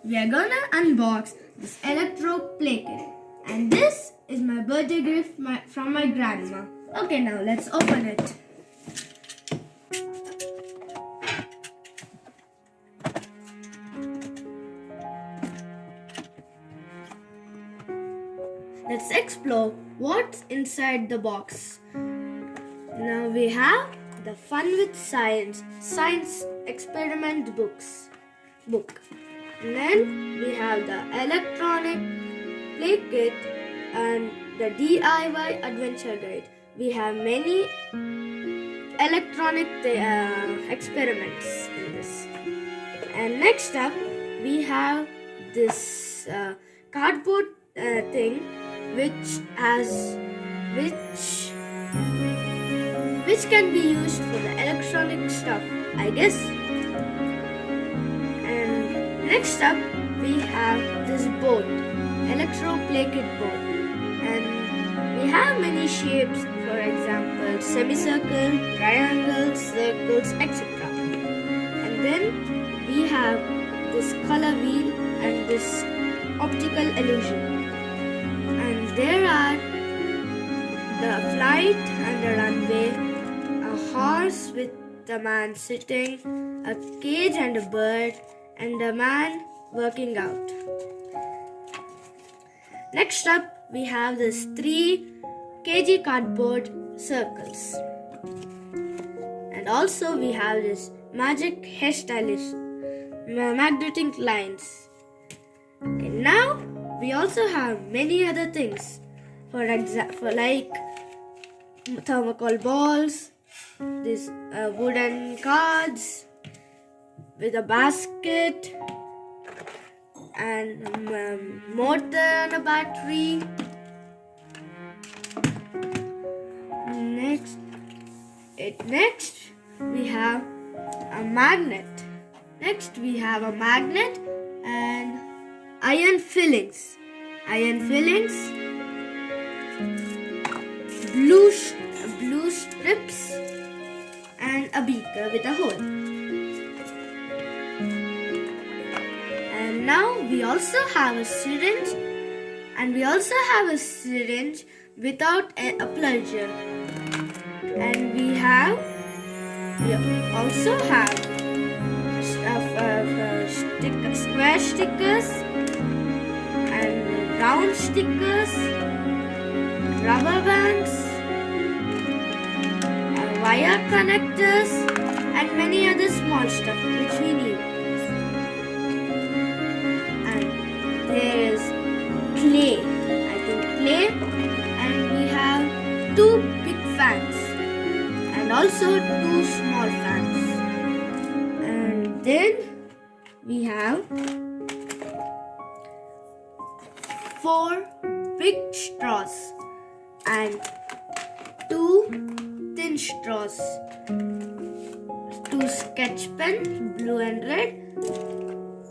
we are gonna unbox this Electro play kit. And this is my birthday gift from my grandma. Okay, now let's open it. Let's explore what's inside the box. Now we have the Fun with Science Experiment book. And then we have the electronic play kit and the DIY adventure guide. We have many electronic experiments in this. And next up, we have this cardboard thing which can be used for the electronic stuff, I guess. And next up, we have this board, Electro play kit board, and we have many shapes, for example, semicircle, triangles, circles, etc. And then we have this color wheel and this optical illusion. And there are the flight and the runway, a horse with the man sitting, a cage and a bird, and a man working out. Next up, we have these 3 kg cardboard circles. And also we have this magic hairstylist, magnetic lines. Okay, now we also have many other things. For example, like thermocol balls, these wooden cards with a basket, and motor and a battery. Next we have a magnet. Next we have a magnet and iron fillings. Blue strips, and a beaker with a hole. And now we also have a syringe, without a plunger. And we also have square stickers and round stickers, rubber bands, wire connectors, and many other small stuff which we need. And there is clay, and we have 2 big fans and also 2 small fans. And then we have 4 big straws and 2 thin straws, 2 sketch pen, blue and red,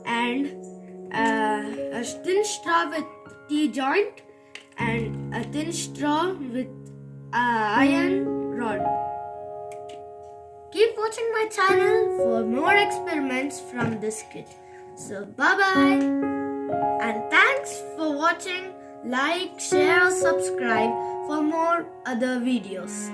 and a thin straw with T-joint and a thin straw with iron rod. Keep watching my channel for more experiments from this kit. So bye bye, and thanks for watching. Like, share, subscribe for more other videos.